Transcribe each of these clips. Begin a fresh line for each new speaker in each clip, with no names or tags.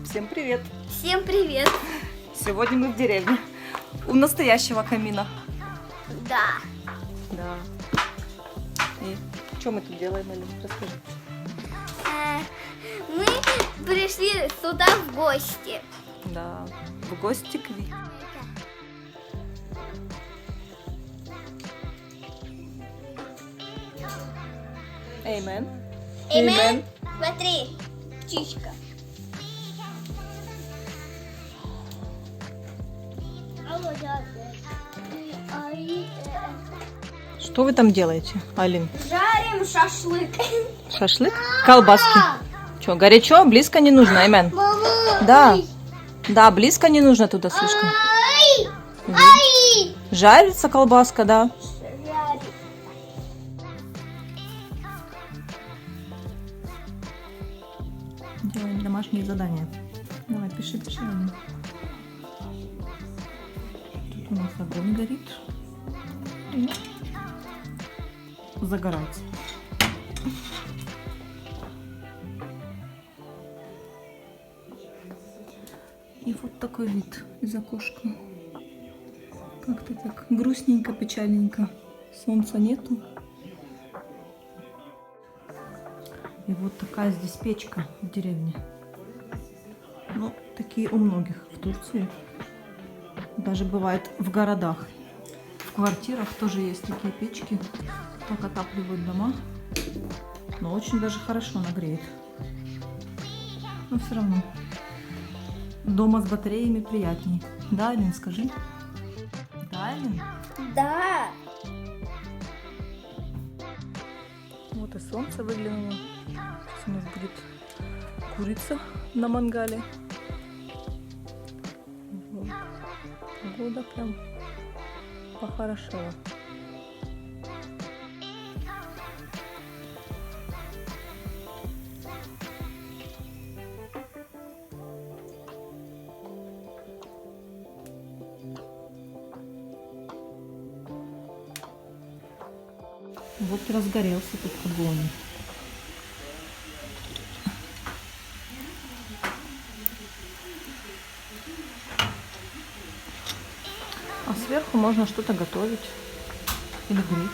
Всем привет!
Всем привет!
Сегодня мы в деревне. У настоящего камина.
Да.
Да. И что мы тут делаем, Элли? Расскажи.
Мы пришли сюда в гости.
Да. В гости к Ви. Эймен.
Эймен, смотри, птичка.
Что вы там делаете, Алин?
Жарим шашлык.
Шашлык? Колбаски. Что, горячо? Близко не нужно, Эймен? Да. Да, близко не нужно туда слишком. Жарится колбаска, да. Делаем домашние задания. Давай, пиши, Алин. Тут у нас огонь горит. И загорается. И вот такой вид из окошка. Как-то так грустненько, печальненько. Солнца нету. И вот такая здесь печка в деревне. Ну, такие у многих в Турции. Даже бывает в городах. В квартирах тоже есть такие печки. Так отапливают дома. Но очень даже хорошо нагреет. Но все равно. Дома с батареями приятней. Да, Алин, скажи? Да, Алин?
Да.
Вот и солнце выглянуло. Сейчас у нас будет курица на мангале. Вот. Погода прям похорошела. Вот разгорелся тут огонь. А сверху можно что-то готовить или греть.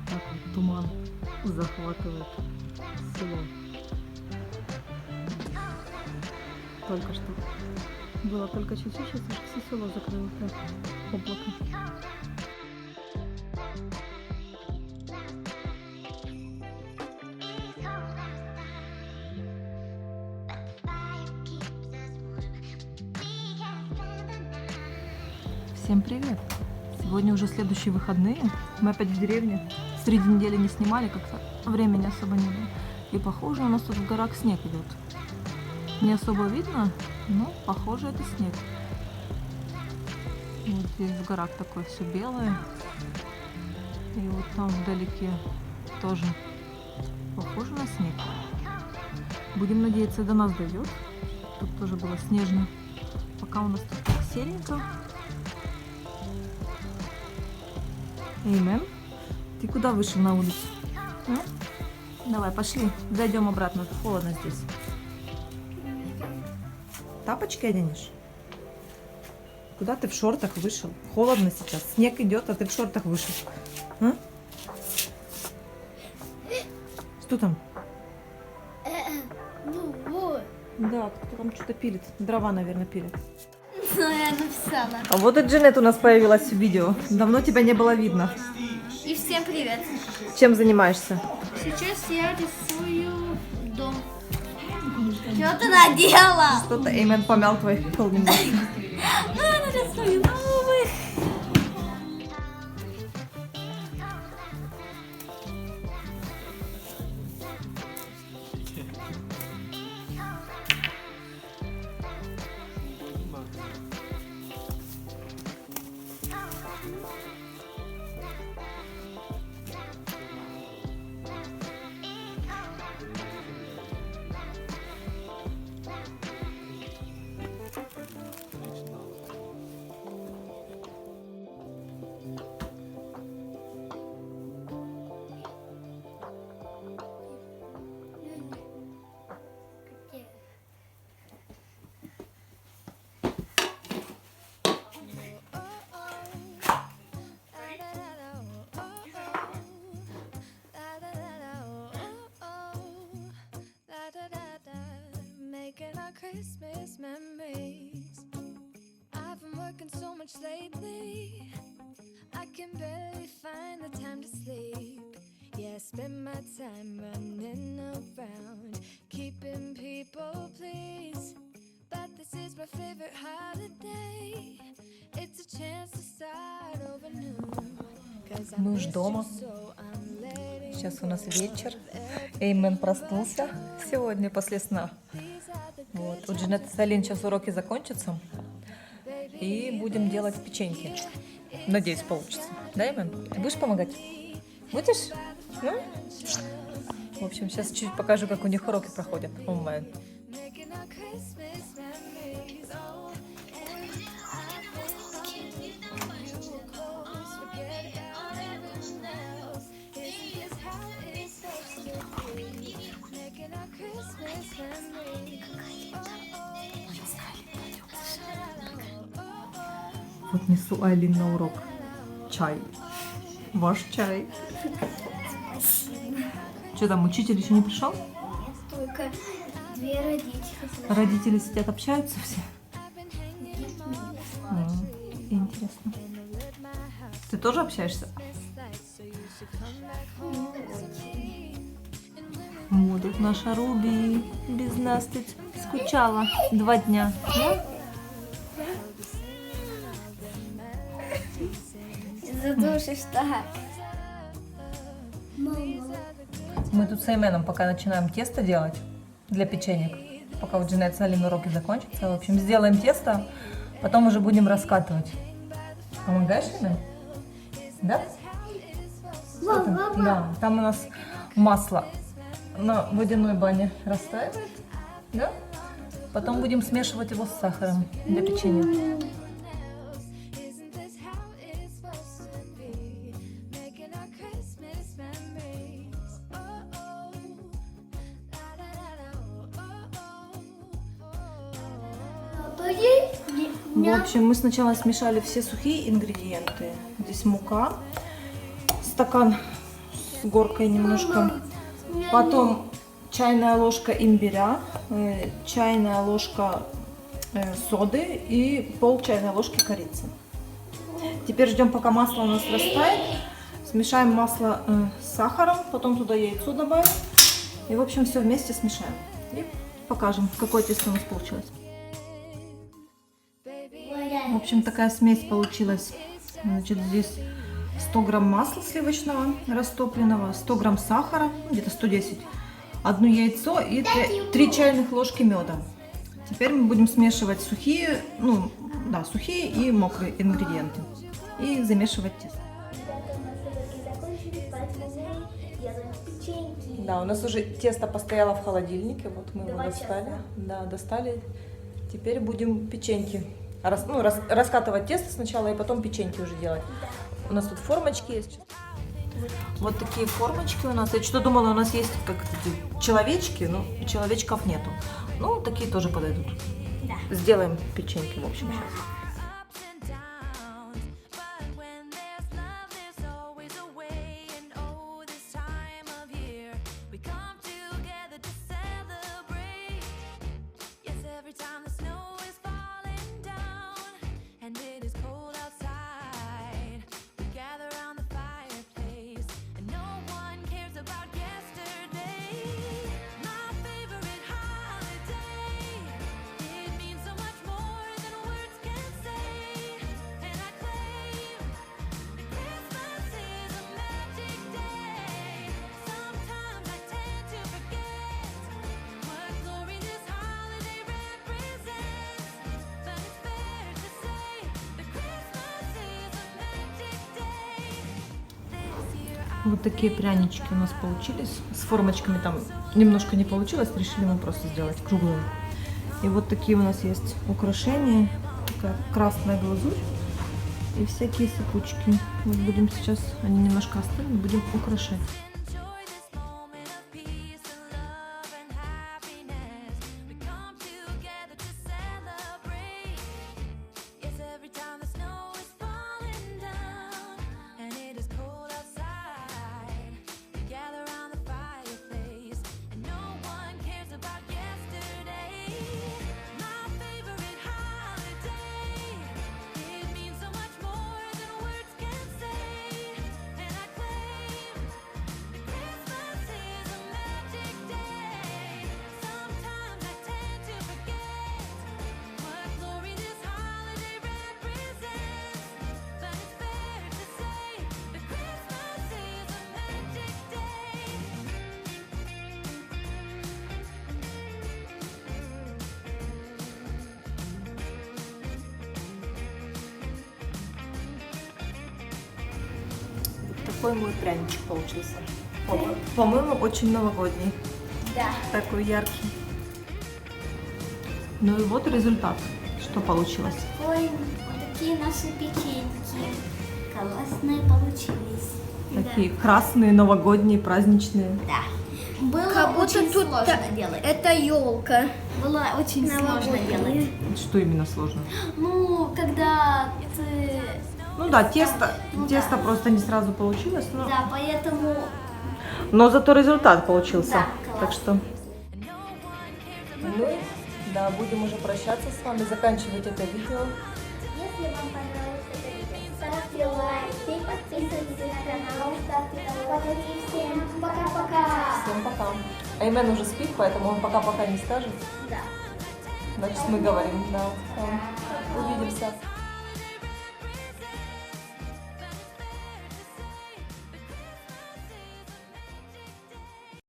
Так вот туман захватывает село. Только что было только чуть-чуть, сейчас уже все село закрыло облако. Всем привет! Сегодня уже следующие выходные. Мы опять в деревне. Среди недели не снимали, как-то времени особо не было. И похоже, у нас тут в горах снег идет. Не особо видно, но похоже, это снег. Вот здесь в горах такое все белое. И вот там вдалеке тоже похоже на снег. Будем надеяться, до нас дойдет. Тут тоже было снежно. Пока у нас тут так серенько. Эймен, ты куда вышел на улицу? А? Давай, пошли, зайдем обратно. Холодно здесь. Тапочки оденешь? Куда ты в шортах вышел? Холодно сейчас. Снег идет, а ты в шортах вышел. А? Что там?
Ну вот.
Да, кто там что-то пилит. Дрова, наверное, пилит.
Ну, я написала.
А вот и Джанет у нас появилась в видео. Давно тебя не было видно.
И всем привет.
Чем занимаешься?
Сейчас я рисую дом. Что ты надела?
Что-то Эймен помял твой пол немножко.
Ну, я нарисую новых.
Christmas memories. I've been working so much lately. I can barely find the time to sleep. Yeah, I spend my time running around, keeping people pleased. But this is my favorite holiday. It's a chance to start over new.
Мы уж дома. Сейчас у нас вечер. Эймен проснулся сегодня после сна. Вот. У Джанет и Салин сейчас уроки закончатся. И будем делать печеньки. Надеюсь, получится. Да, Эймен? Ты будешь помогать? Будешь? Ну? В общем, сейчас чуть покажу, как у них уроки проходят онлайн. Вот несу Айлин на урок. Чай. Ваш чай. Что там, учитель еще не пришел?
Только две родители.
Родители сидят, общаются все? Интересно. Ты тоже общаешься? Вот тут наша Руби. Без нас тут скучала 2 дня. Да?
Задушишь так.
Мы тут с Эйменом пока начинаем тесто делать для печенек. Пока у Джанет с Алиной уроки закончатся. В общем, сделаем тесто, потом уже будем раскатывать. Помогаешь, Эймен? Да? Да, там у нас масло на водяной бане растаивает. Да? Потом будем смешивать его с сахаром для печенья. В общем, мы сначала смешали все сухие ингредиенты. Здесь мука, стакан с горкой немножко. Потом чайная ложка имбиря, чайная ложка соды и пол чайной ложки корицы. Теперь ждем, пока масло у нас растает. Смешаем масло с сахаром, потом туда яйцо добавим. И, в общем, все вместе смешаем. И покажем, какое тесто у нас получилось. В общем, такая смесь получилась. Значит, здесь 100 грамм масла сливочного растопленного, 100 грамм сахара, где-то 110, 1 яйцо и 3 чайных ложки меда. Теперь мы будем смешивать сухие, сухие и мокрые ингредиенты и замешивать тесто. Да, у нас уже тесто постояло в холодильнике, вот мы его достали. Да, достали. Теперь будем печеньки. Раскатывать тесто сначала и потом печеньки уже делать. У нас тут формочки есть. Вот такие формочки у нас. Я что думала, у нас есть как человечки, но человечков нету. Ну, такие тоже подойдут. Да. Сделаем печеньки, в общем, сейчас. Вот такие прянички у нас получились. С формочками там немножко не получилось, решили мы просто сделать круглые. И вот такие у нас есть украшения. Такая красная глазурь и всякие сыпучки. Вот будем сейчас, они немножко остыли, будем украшать. такой мой пряничек получился. По-моему, очень новогодний.
Да.
Такой яркий. Ну и вот результат, что получилось.
Ой, вот такие наши печеньки. Классные получились.
Такие красные, новогодние, праздничные.
Да. Было
Как будто
очень
тут
сложно делать.
Это елка.
Было очень сложно делать.
Что именно сложно?
Ну, когда ты...
Ну да, тесто
Ну да.
просто не сразу получилось,
Да, поэтому...
но зато результат получился.
Да, класс.
Так что... Ну, да, будем уже прощаться с вами, заканчивать это видео.
Если вам понравилось это видео, ставьте лайки, подписывайтесь на канал, ставьте колокольчик. Всем пока-пока.
Всем пока. Аймен уже спит, поэтому он пока-пока не скажет.
Да.
Значит, мы говорим, да. Увидимся.